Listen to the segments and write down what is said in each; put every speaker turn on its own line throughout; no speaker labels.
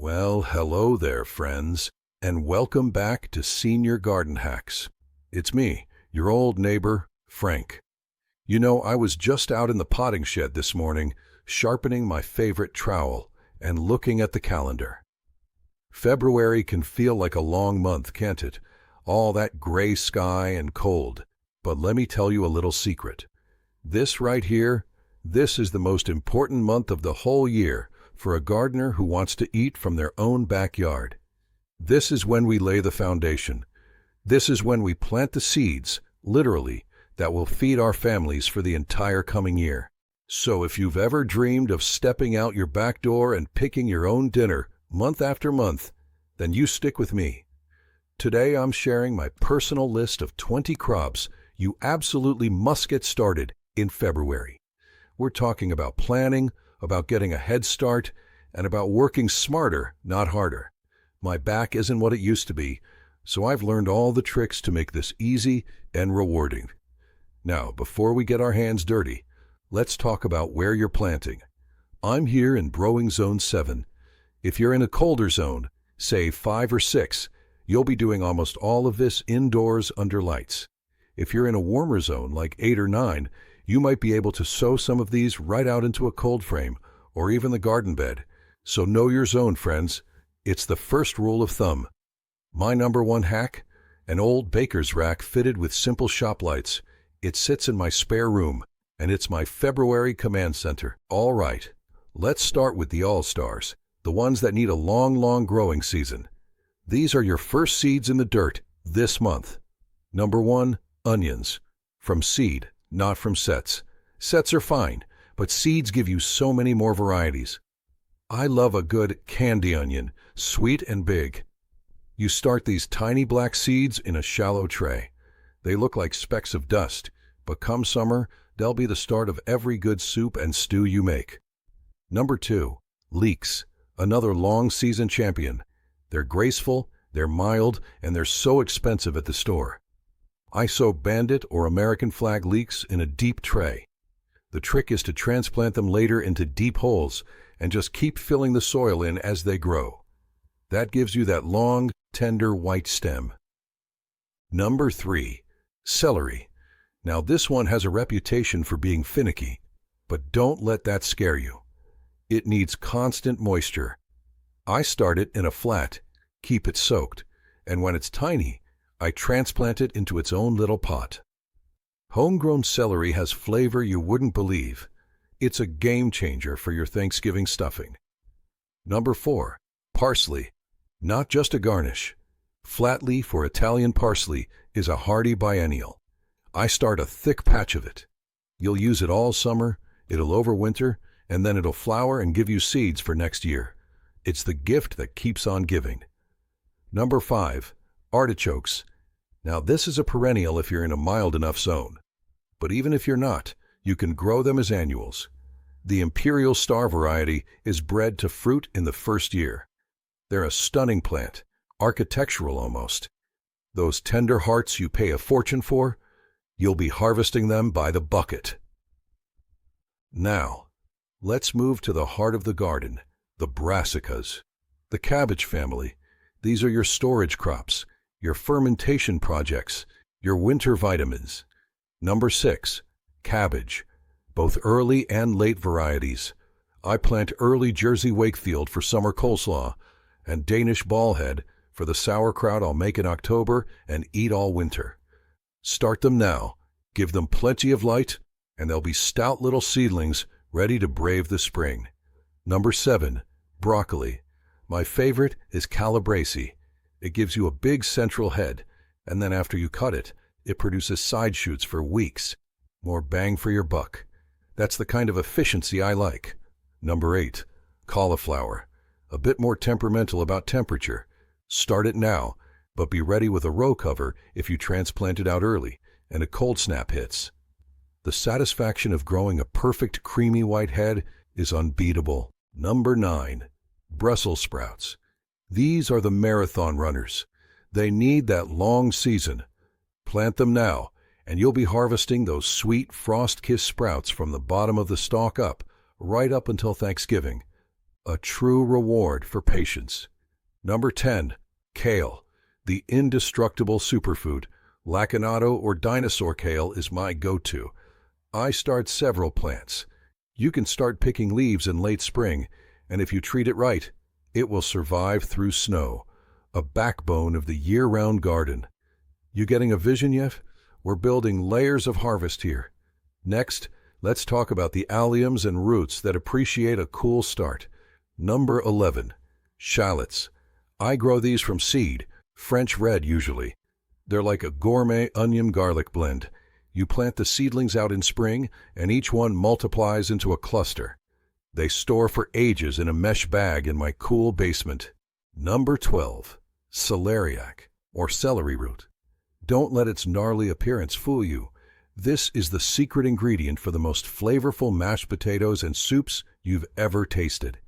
Well, hello there, friends, and welcome back to Senior Garden Hacks. It's me, your old neighbor, Frank. You know, I was just out in the potting shed this morning, sharpening my favorite trowel and looking at the calendar. February can feel like a long month, can't it? All that gray sky and cold. But let me tell you a little secret. This right here, this is the most important month of the whole year for a gardener who wants to eat from their own backyard. This is when we lay the foundation. This is when we plant the seeds, literally, that will feed our families for the entire coming year. So if you've ever dreamed of stepping out your back door and picking your own dinner month after month, then you stick with me. Today I'm sharing my personal list of 20 crops you absolutely must get started in February. We're talking about planning, about getting a head start, and about working smarter, not harder. My back isn't what it used to be, so I've learned all the tricks to make this easy and rewarding. Now, before we get our hands dirty, let's talk about where you're planting. I'm here in Growing Zone 7. If you're in a colder zone, say 5 or 6, you'll be doing almost all of this indoors under lights. If you're in a warmer zone like 8 or 9, you might be able to sow some of these right out into a cold frame or even the garden bed. So know your zone, friends. It's the first rule of thumb. My number one hack? An old baker's rack fitted with simple shop lights. It sits in my spare room, and it's my February command center. All right, let's start with the all-stars, the ones that need a long growing season. These are your first seeds in the dirt this month. Number 1, onions. From seed, not from sets. Sets are fine, but seeds give you so many more varieties. I love a good candy onion, sweet and big. You start these tiny black seeds in a shallow tray. They look like specks of dust, but come summer, they'll be the start of every good soup and stew you make. Number 2, leeks, another long season champion. They're graceful, they're mild, and they're so expensive at the store. I sow bandit or American flag leeks in a deep tray. The trick is to transplant them later into deep holes and just keep filling the soil in as they grow. That gives you that long, tender white stem. Number 3, celery. Now this one has a reputation for being finicky, but don't let that scare you. It needs constant moisture. I start it in a flat, keep it soaked, and when it's tiny, I transplant it into its own little pot. Homegrown celery has flavor you wouldn't believe. It's a game changer for your Thanksgiving stuffing. Number 4, parsley. Not just a garnish. Flatleaf or Italian parsley is a hardy biennial. I start a thick patch of it. You'll use it all summer, it'll overwinter, and then it'll flower and give you seeds for next year. It's the gift that keeps on giving. Number 5, artichokes. Now this is a perennial if you're in a mild enough zone. But even if you're not, you can grow them as annuals. The Imperial Star variety is bred to fruit in the first year. They're a stunning plant, architectural almost. Those tender hearts you pay a fortune for, you'll be harvesting them by the bucket. Now, let's move to the heart of the garden, the brassicas. The cabbage family. These are your storage crops, your fermentation projects, your winter vitamins. Number 6, cabbage. Both early and late varieties. I plant early Jersey Wakefield for summer coleslaw and Danish ballhead for the sauerkraut I'll make in October and eat all winter. Start them now, give them plenty of light, and they'll be stout little seedlings ready to brave the spring. Number 7, broccoli. My favorite is calabrese. It gives you a big central head, and then after you cut it, it produces side shoots for weeks. More bang for your buck. That's the kind of efficiency I like. Number 8, cauliflower. A bit more temperamental about temperature. Start it now, but be ready with a row cover if you transplant it out early and a cold snap hits. The satisfaction of growing a perfect creamy white head is unbeatable. Number 9, Brussels sprouts. These are the marathon runners. They need that long season. Plant them now, and you'll be harvesting those sweet frost-kissed sprouts from the bottom of the stalk right up until Thanksgiving. a true reward for patience. Number 10. Kale, the indestructible superfood. Lacinato or dinosaur kale is my go-to. I start several plants. You can start picking leaves in late spring, and if you treat it right, it will survive through snow, a backbone of the year-round garden. You getting a vision yet? We're building layers of harvest here. Next, let's talk about the alliums and roots that appreciate a cool start. Number 11. Shallots. I grow these from seed, French red usually. They're like a gourmet onion-garlic blend. You plant the seedlings out in spring, and each one multiplies into a cluster. They store for ages in a mesh bag in my cool basement. Number 12. Celeriac, or celery root. Don't let its gnarly appearance fool you. This is the secret ingredient for the most flavorful mashed potatoes and soups you've ever tasted.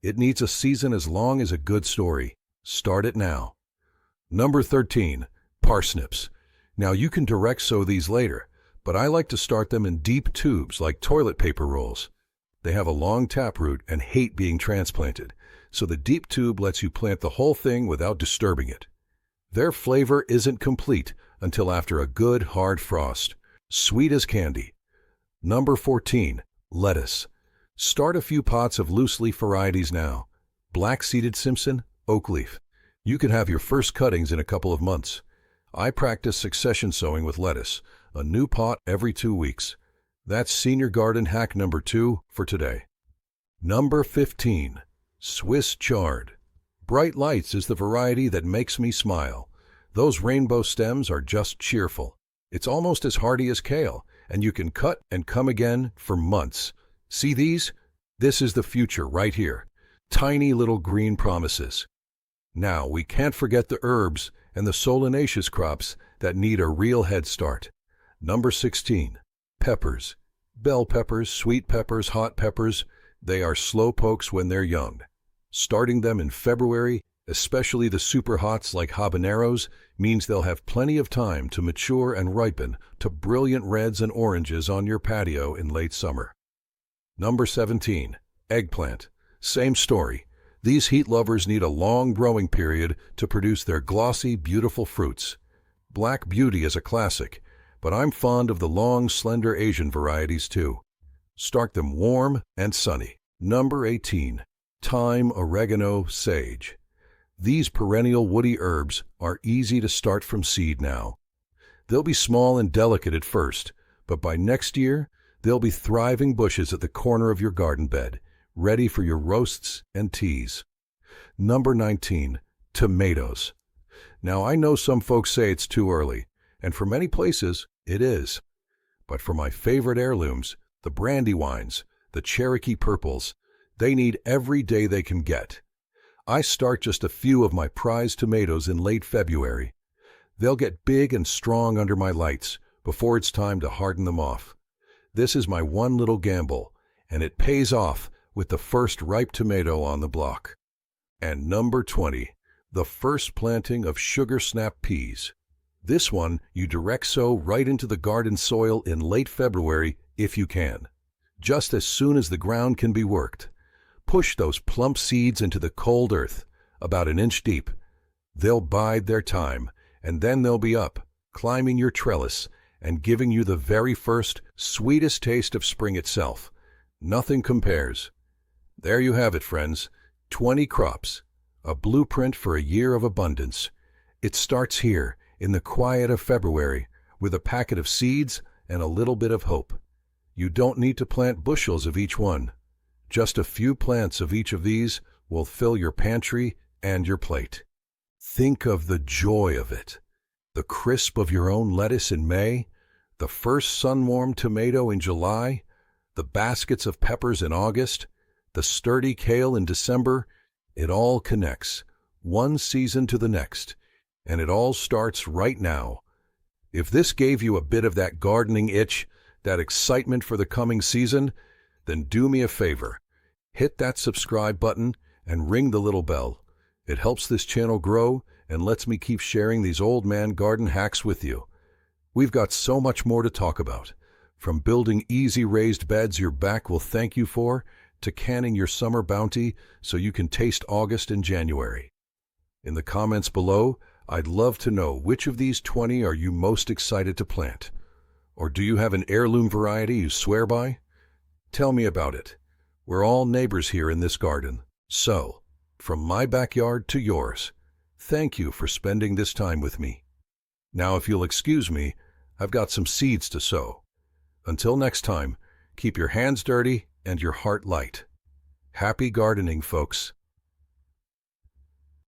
It needs a season as long as a good story. Start it now. Number 13. Parsnips. Now you can direct sow these later, but I like to start them in deep tubes like toilet paper rolls. They have a long taproot and hate being transplanted, so the deep tube lets you plant the whole thing without disturbing it. Their flavor isn't complete until after a good hard frost. Sweet as candy. Number 14. Lettuce. Start a few pots of loose leaf varieties now. Black-seeded Simpson, oak leaf. You can have your first cuttings in a couple of months. I practice succession sowing with lettuce, a new pot every 2 weeks. That's senior garden hack number 2 for today. Number 15. Swiss chard. Bright Lights is the variety that makes me smile. Those rainbow stems are just cheerful. It's almost as hardy as kale, and you can cut and come again for months. See these? This is the future right here. Tiny little green promises. Now, we can't forget the herbs and the solanaceous crops that need a real head start. Number 16. Peppers. Bell peppers, sweet peppers, hot peppers, they are slow pokes when they're young. Starting them in February, especially the super hots like habaneros, means they'll have plenty of time to mature and ripen to brilliant reds and oranges on your patio in late summer. Number 17. Eggplant. Same story. These heat lovers need a long growing period to produce their glossy, beautiful fruits. Black Beauty is a classic, but I'm fond of the long, slender Asian varieties too. Start them warm and sunny. Number 18. Thyme, oregano, sage. These perennial woody herbs are easy to start from seed now. They'll be small and delicate at first, but by next year, they'll be thriving bushes at the corner of your garden bed, ready for your roasts and teas. Number 19. Tomatoes. Now, I know some folks say it's too early, and for many places, it is. But for my favorite heirlooms, the Brandywines, the Cherokee Purples, they need every day they can get. I start just a few of my prized tomatoes in late February. They'll get big and strong under my lights before it's time to harden them off. This is my one little gamble, and it pays off with the first ripe tomato on the block. And number 20, the first planting of sugar snap peas. This one you direct sow right into the garden soil in late February if you can, just as soon as the ground can be worked. Push those plump seeds into the cold earth, about an inch deep. They'll bide their time, and then they'll be up, climbing your trellis, and giving you the very first, sweetest taste of spring itself. Nothing compares. There you have it, friends. 20 crops, a blueprint for a year of abundance. It starts here, in the quiet of February, with a packet of seeds and a little bit of hope. You don't need to plant bushels of each one. Just a few plants of each of these will fill your pantry and your plate. Think of the joy of it. The crisp of your own lettuce in May, the first sun-warmed tomato in July, the baskets of peppers in August, the sturdy kale in December. It all connects, one season to the next, and it all starts right now. If this gave you a bit of that gardening itch, that excitement for the coming season, then do me a favor. Hit that subscribe button and ring the little bell. It helps this channel grow and lets me keep sharing these old man garden hacks with you. We've got so much more to talk about, from building easy raised beds your back will thank you for, to canning your summer bounty so you can taste August and January. In the comments below, I'd love to know which of these 20 are you most excited to plant. Or do you have an heirloom variety you swear by? Tell me about it. We're all neighbors here in this garden. So, from my backyard to yours, thank you for spending this time with me. Now, if you'll excuse me, I've got some seeds to sow. Until next time, keep your hands dirty and your heart light. Happy gardening, folks.